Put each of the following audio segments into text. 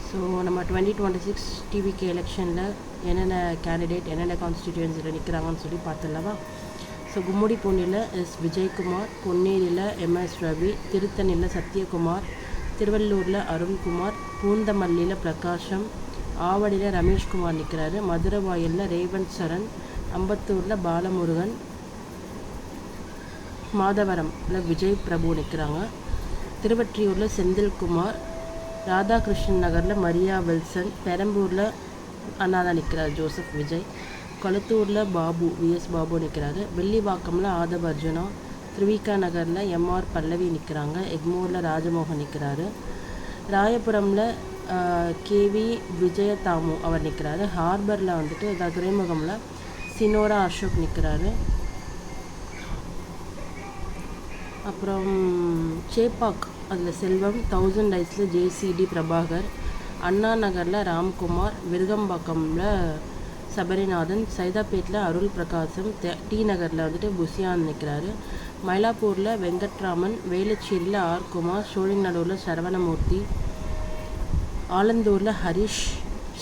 So நம்ம 2026 TVK எலெக்ஷனில் என்னென்ன கேண்டிடேட் என்னென்ன கான்ஸ்டிடியூன்சியில் நிற்கிறாங்கன்னு சொல்லி பார்த்துடலாமா. ஸோ கும்முடி பூண்டியில் எஸ் விஜயகுமார், பொன்னேரியில் எம்எஸ் ரவி, திருத்தணியில் சத்யகுமார், திருவள்ளூரில் அருண்குமார், பூந்தமல்லியில் பிரகாஷம், ஆவடியில் ரமேஷ்குமார் நிற்கிறாரு, மதுரவாயலில் ரேவந்த் சரண், அம்பத்தூரில் பாலமுருகன், மாதவரமில் விஜய் பிரபு நிற்கிறாங்க, திருவற்றியூரில் செந்தில்குமார், ராதாகிருஷ்ணன் நகரில் மரியா வில்சன், பெரம்பூரில் அண்ணாதான் நிற்கிறார் ஜோசப் விஜய், கொளத்தூரில் பாபு விஎஸ் பாபு நிற்கிறாரு, வெள்ளிவாக்கமில் ஆதவ் அர்ஜுனா, திருவிகா நகரில் எம்ஆர் பல்லவி நிற்கிறாங்க, எக்மோரில் ராஜமோகன் நிற்கிறாரு, ராயபுரமில் கேவி விஜயதாமு அவர் நிற்கிறாரு, ஹார்பரில் வந்துட்டு துறைமுகமில் சினோரா அசோக் நிற்கிறாரு, அப்புறம் சேப்பாக் அதில் செல்வம், 1000 டைஸில் ஜேசிடி பிரபாகர், அண்ணா நகரில் ராம்குமார், விருகம்பாக்கமில் சபரிநாதன், சைதாப்பேட்டில் அருள் பிரகாசம், டி நகரில் வந்துட்டு புசியான் நிற்கிறாரு, மயிலாப்பூரில் வெங்கட்ராமன், வேலுச்சேரியில் ஆர் குமார், சோழிங்கநல்லூரில் சரவணமூர்த்தி, ஆலந்தூரில் ஹரிஷ்,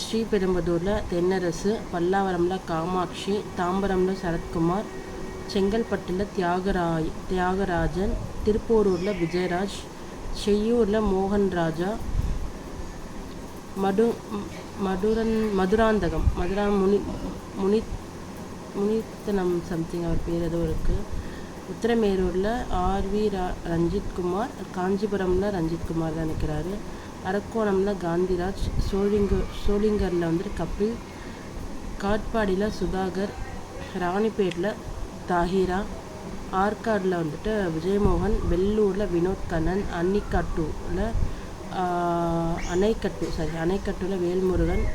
ஸ்ரீபெரும்புதூரில் தென்னரசு, பல்லாவரமில் காமாட்சி, தாம்பரமில் சரத்குமார், செங்கல்பட்டில் தியாகராஜன், திருப்போரூரில் விஜயராஜ், செய்யூரில் மோகன்ராஜா, மதுராந்தகம் முனித்தனம் சம்திங் அவர் பேர் ஏதோ இருக்குது, உத்திரமேரூரில் ஆர்வி ரஞ்சித்குமார், காஞ்சிபுரமில் ரஞ்சித்குமார் தான் நிற்கிறாரு, அரக்கோணமில் காந்திராஜ், சோளிங்கரில் வந்துட்டு கபில், காட்பாடியில் சுதாகர், ராணிப்பேட்டில் தாஹிரா, ஆற்காடில் வந்துட்டு விஜயமோகன், வெள்ளூரில் வினோத் கண்ணன், அணைக்கட்டூரில் வேல்முருகன்,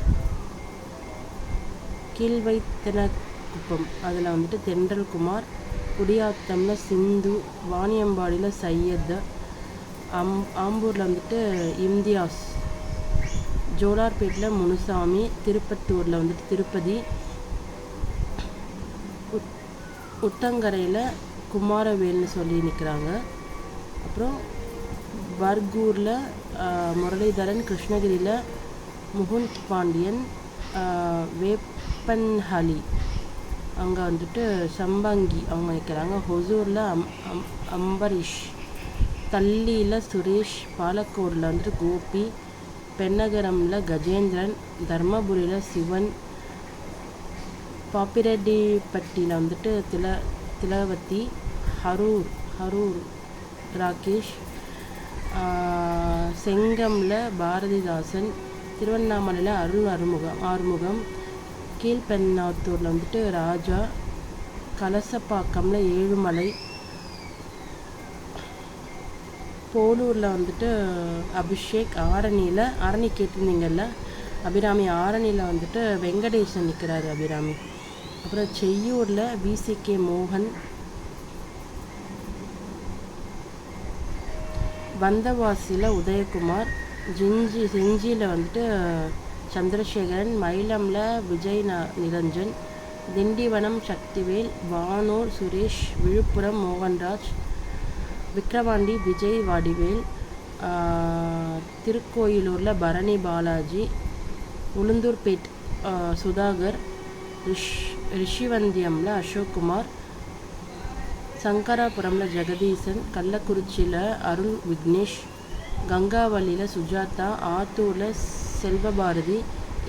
கீழ்வைத்தனக்குப்பம் அதில் வந்துட்டு தென்றல்குமார், குடியாத்தமில் சிந்து, வாணியம்பாடியில் சையத், ஆம்பூரில் வந்துட்டு இம்தியாஸ், ஜோலார்பேட்டில் முனுசாமி, திருப்பத்தூரில் வந்துட்டு திருப்பதி, உத்தங்கரையில் குமாரவேல்னு சொல்லி நிற்கிறாங்க, அப்புறம் பர்கூரில் முரளிதரன், கிருஷ்ணகிரியில் முகுந்த் பாண்டியன், வேப்பன்ஹலி அங்கே வந்துட்டு சம்பங்கி அவங்க நிற்கிறாங்க, ஹொசூரில் அம்பரீஷ், தள்ளியில் சுரேஷ், பாலக்கோடில் வந்துட்டு கோபி, பென்னகரமில் கஜேந்திரன், தர்மபுரியில் சிவன், பாப்பிரெட்டிப்பட்டியில் வந்துட்டு திலவதி, ஹரூர் ராகேஷ், செங்கமில் பாரதிதாசன், திருவண்ணாமலையில் ஆறுமுகம், கீழ்பெண்ணாத்தூரில் வந்துட்டு ராஜா, கலசப்பாக்கமில் ஏழுமலை, போலூரில் வந்துட்டு அபிஷேக், ஆரணி கேட்டிருந்தீங்கல்ல அபிராமி, ஆரணியில் வந்துட்டு வெங்கடேசன் நிற்கிறாரு அபிராமி, அப்புறம் செய்யூரில் விசிகே மோகன், வந்தவாசியில் உதயகுமார், செஞ்சியில் வந்துட்டு சந்திரசேகரன், மயிலமில் விஜய் நிரஞ்சன், திண்டிவனம் சக்திவேல், வானூர் சுரேஷ், விழுப்புரம் மோகன்ராஜ், விக்கிரவாண்டி விஜய் வடிவேல், திருக்கோயிலூரில் பரணி பாலாஜி, உளுந்தூர்பேட் சுதாகர், ரிஷிவந்தியமில் அசோக்குமார், சங்கராபுரமில் ஜெகதீசன், கள்ளக்குறிச்சியில் அருள் விக்னேஷ், கங்காவளியில் சுஜாதா, ஆத்தூரில் செல்வபாரதி,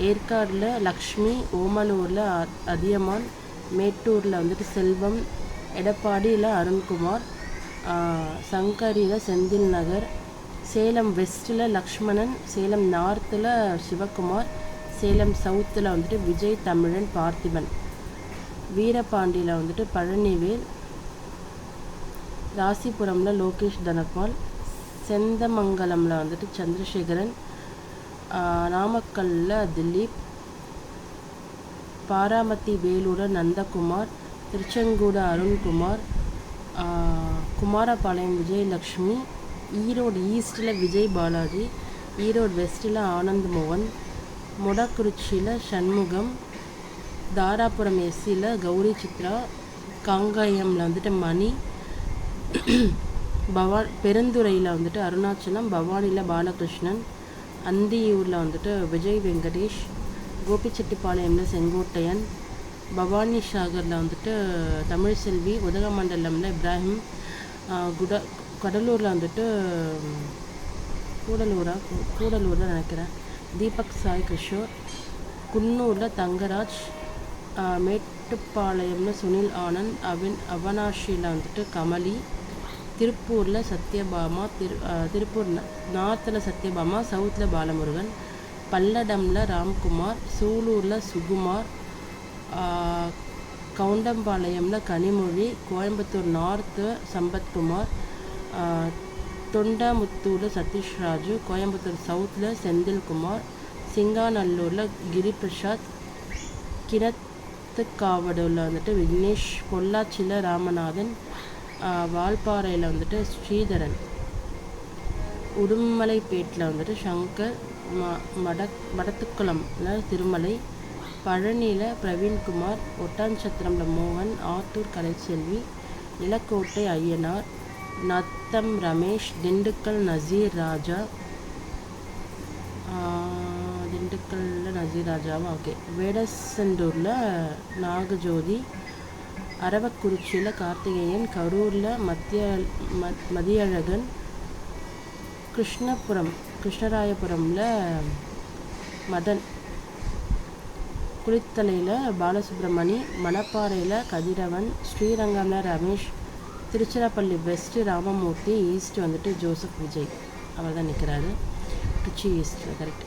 ஏற்காடில் லக்ஷ்மி, ஓமலூரில் அதியமான், மேட்டூரில் வந்துட்டு செல்வம், எடப்பாடியில் அருண்குமார், சங்கரியில் செந்தில் நகர், சேலம் வெஸ்ட்டில் லக்ஷ்மணன், சேலம் நார்த்தில் சிவகுமார், சேலம் சவுத்தில் வந்துட்டு விஜய் தமிழன் பார்த்திபன், வீரபாண்டியில் வந்துட்டு பழனிவேல், ராசிபுரமில் லோகேஷ் தனபால், செந்தமங்கலமில் வந்துட்டு சந்திரசேகரன், நாமக்கல்லில் திலீப், பாராமத்தி வேலூரில் நந்தகுமார், திருச்செங்கோடு அருண்குமார், குமாரபாளையம் விஜயலக்ஷ்மி, ஈரோடு ஈஸ்டில் விஜய் பாலாஜி, ஈரோடு வெஸ்ட்டில் ஆனந்த் மோகன், மொடக்குறிச்சியில் சண்முகம், தாராபுரம் எஸ்சியில் கௌரி சித்ரா, காங்காயமில் வந்துட்டு மணி, பெருந்துறையில் வந்துட்டு அருணாச்சலம், பவானியில் பாலகிருஷ்ணன், அந்தியூரில் வந்துட்டு விஜய் வெங்கடேஷ், கோபிச்செட்டிப்பாளையமில் செங்கோட்டையன், பவானி சாகரில் வந்துட்டு தமிழ்செல்வி, உதகமண்டலமில் இப்ராஹிம், கடலூரில் வந்துட்டு கூடலூரில் நினைக்கிறேன் தீபக் சாய் கிஷோர், குன்னூரில் தங்கராஜ், மேட்டுப்பாளையமில் சுனில் ஆனந்த், அவனாஷியில் வந்துட்டு கமலி, திருப்பூரில் சத்யபாமா, திருப்பூர் நார்த்தில் சத்யபாமா, சவுத்தில் பாலமுருகன், பல்லடமில் ராம்குமார், சூலூரில் சுகுமார், கவுண்டம்பாளையமில் கனிமொழி, கோயம்புத்தூர் நார்த்து சம்பத்குமார், தொண்டாமுத்தூரில் சதீஷ்ராஜு, கோயம்புத்தூர் சவுத்தில் செந்தில்குமார், சிங்காநல்லூரில் கிரிபிரசாத், கிணத்துக்காவடில் வந்துட்டு விக்னேஷ், பொள்ளாச்சியில் ராமநாதன், வால்பாறையில் வந்துட்டு ஸ்ரீதரன், உடுமலைப்பேட்டில் வந்துட்டு சங்கர், மடத்துக்குளமில் திருமலை, பழனியில் பிரவீன்குமார், ஒட்டான்சத்திரமில் மோகன், ஆத்தூர் கலைச்செல்வி, நிலக்கோட்டை ஐயனார், நத்தம் ரமேஷ், திண்டுக்கல் நசீர் ராஜா, ஓகே, வேடசந்தூரில் நாகஜோதி, அரவக்குறிச்சியில் கார்த்திகேயன், கரூரில் மதியழகன், கிருஷ்ணராயபுரமில் மதன், குளித்தலையில் பாலசுப்ரமணி, மணப்பாறையில் கதிரவன், ஸ்ரீரங்கமில் ரமேஷ், திருச்சிராப்பள்ளி வெஸ்ட்டு ராமமூர்த்தி, ஈஸ்ட் வந்துட்டு ஜோசப் விஜய் அவர் தான் நிற்கிறாரு. திருச்சி ஈஸ்ட்டில் கரெக்ட்.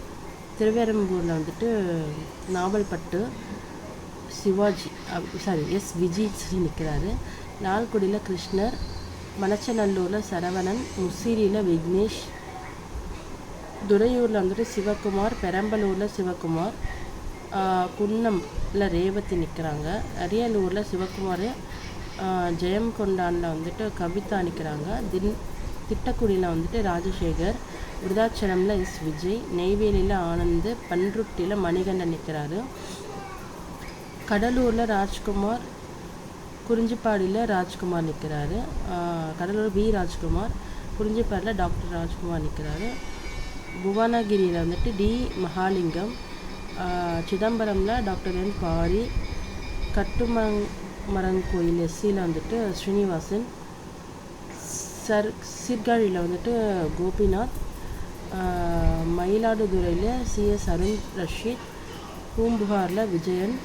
திருவேரம்பூரில் வந்துட்டு நாவல்பட்டு சிவாஜி எஸ் விஜய் நிற்கிறாரு. லால்குடியில் கிருஷ்ணர், மணச்சநல்லூரில் சரவணன், முசிறியில் விக்னேஷ், துறையூரில் வந்துட்டு சிவகுமார், பெரம்பலூரில் சிவகுமார், குன்னமில் ரேவதி நிற்கிறாங்க. அரியலூரில் சிவகுமார், ஜெயம்கொண்டானில் வந்துட்டு கவிதா நிற்கிறாங்க. திட்டக்குடியில் வந்துட்டு ராஜசேகர், விருதாச்சலமில் எஸ் விஜய், நெய்வேலியில் ஆனந்த், பன்ருட்டியில் மணிகண்டன் நிற்கிறாரு. கடலூரில் ராஜ்குமார், குறிஞ்சிப்பாடியில் ராஜ்குமார் நிற்கிறாரு. கடலூர் வி ராஜ்குமார், குறிஞ்சிப்பாடியில் டாக்டர் ராஜ்குமார் நிற்கிறாரு. புவனகிரியில் வந்துட்டு டி மகாலிங்கம், சிதம்பரமில் டாக்டர் என் பாரி, கட்டுமரங்கோயில் எஸ்சியில் வந்துட்டு ஸ்ரீனிவாசன், சீர்காழியில் வந்துட்டு கோபிநாத், மயிலாடுதுறையில் சிஎஸ் அருண் ரஷீத், பூம்புகாரில் விஜயன்,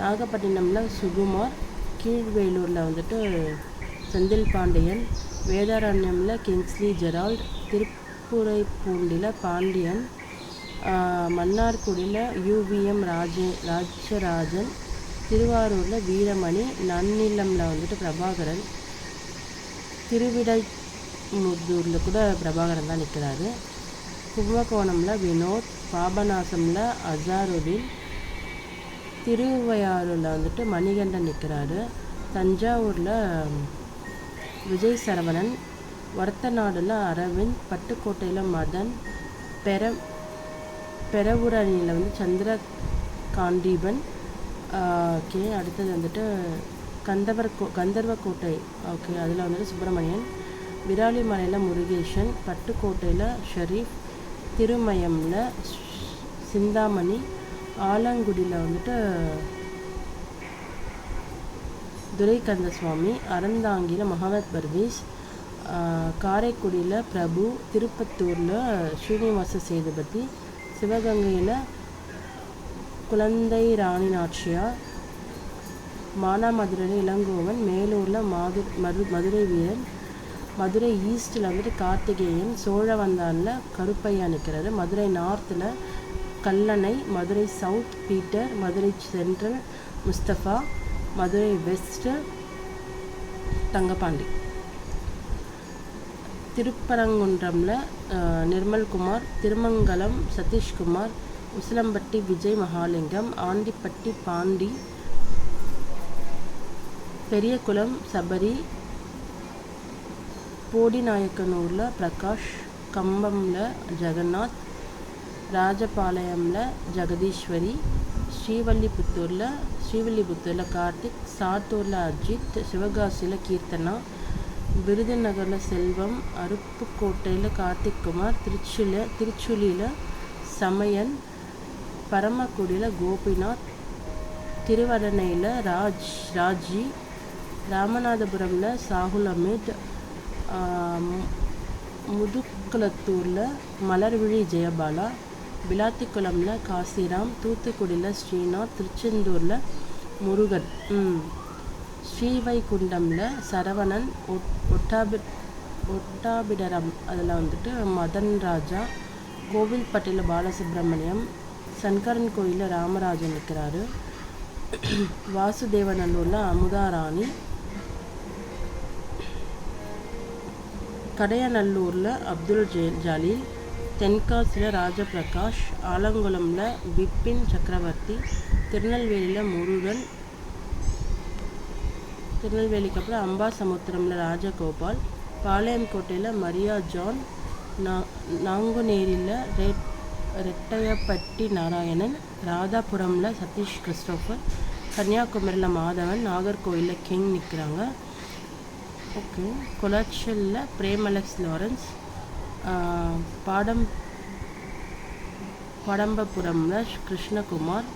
நாகப்பட்டினமில் சுகுமார், கீழ்வேலூரில் வந்துட்டு செந்தில் பாண்டியன், வேதாரண்யமில் கிங்ஸ்லி ஜெரால்ட், திருப்புரைப்பூண்டியில் பாண்டியன், மன்னார்குடியில் யூவிஎம் ராஜராஜன், திருவாரூரில் வீரமணி, நன்னிலமில் வந்துட்டு பிரபாகரன், திருவிடைமுத்தூரில் கூட பிரபாகரன் தான் நிற்கிறாரு. கும்பகோணமில் வினோத், பாபநாசமில் அசாருதீன், திருவையாறில் வந்துட்டு மணிகண்டன் நிற்கிறாரு. தஞ்சாவூரில் விஜய் சரவணன், ஒரத்தநாடில் அரவிந்த், பட்டுக்கோட்டையில் மதன், பெரவுரணியில் வந்து சந்திரகாண்டீபன். ஓகே, அடுத்தது வந்துட்டு கந்தர்வக்கோட்டை, ஓகே, அதில் வந்துட்டு சுப்பிரமணியன், விராலிமலையில் முருகேசன், பட்டுக்கோட்டையில் ஷரீஃப், திருமயமில் சிந்தாமணி, ஆலங்குடியில் வந்துட்டு துரைக்கந்தசுவாமி, அறந்தாங்கியில் முகமது பர்வேஸ், காரைக்குடியில் பிரபு, திருப்பத்தூரில் ஸ்ரீனிவாச சேதுபதி, சிவகங்கையில் குழந்தை ராணி நாச்சியார், மானாமதுரையில் இளங்கோவன், மேலூரில் மதுரை வீரன், மதுரை ஈஸ்ட்டில் வந்துட்டு கார்த்திகேயன், சோழவந்தானில் கருப்பையா நிற்கிறாரு. மதுரை நார்த்தில் Kallanai, Madurai south Peter, Madurai central Mustafa, Madurai west Thangapandi, திருப்பரங்குன்றமில் நிர்மல்குமார், திருமங்கலம் சதீஷ்குமார், உசிலம்பட்டி விஜய் மகாலிங்கம், ஆண்டிப்பட்டி பாண்டி, பெரியகுளம் சபரி, போடிநாயக்கனூரில் பிரகாஷ், கம்பமில் ஜெகநாத், ராஜபாளையமில் ஜெகதீஸ்வரி, ஸ்ரீவில்லிபுத்தூரில் கார்த்திக், சாத்தூரில் அஜித், சிவகாசியில் கீர்த்தனா, விருதுநகரில் செல்வம், அருப்புக்கோட்டையில் கார்த்திக் குமார், திருச்சுலியில் சமயன், பரமக்குடியில் கோபிநாத், திருவடனையில் ராஜி, ராமநாதபுரமில் சாகுல் அமீத், முதுகுளத்தூரில் மலர்விழி ஜெயபாலா, விளாத்திக்குளமில் காசிராம், தூத்துக்குடியில் ஸ்ரீநாத், திருச்செந்தூரில் முருகன், ஸ்ரீவைகுண்டமில் சரவணன், ஒட்டாபிடரம் அதில் வந்துட்டு மதன் ராஜா, கோவில்பட்டியில் பாலசுப்ரமணியம், சங்கரன் கோயிலில் ராமராஜன் இருக்கிறாரு, வாசுதேவநல்லூரில் அமுதாராணி, கடையநல்லூரில் அப்துல் ஜலீல், தென்காசியில் ராஜபிரகாஷ், ஆலங்குளமில் பிபின் சக்கரவர்த்தி, திருநெல்வேலியில் முருகன், திருநெல்வேலிக்கு அப்புறம் அம்பாசமுத்திரமில் ராஜகோபால், பாளையங்கோட்டையில் மரியா ஜான், நாங்குநேரியில் ரெட்டையப்பட்டி நாராயணன், ராதாபுரமில் சதீஷ் கிறிஸ்டோஃபர், கன்னியாகுமரியில் மாதவன், நாகர்கோவிலில் கிங் நிற்கிறாங்க. ஓகே, கொலாச்சலில் பிரேமலக்ஸ் லாரன்ஸ், படம்பபுரமில் கிருஷ்ணகுமார்,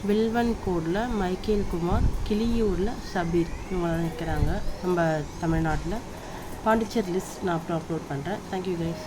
வில்வன்கோடில் மைக்கேல் குமார், கிளியூரில் சபீர், இவங்க நிற்கிறாங்க நம்ம தமிழ்நாட்டில். பாண்டிச்சேரி லிஸ்ட் நான் அப்புறம் அப்லோட் பண்ணுறேன். Thank you guys.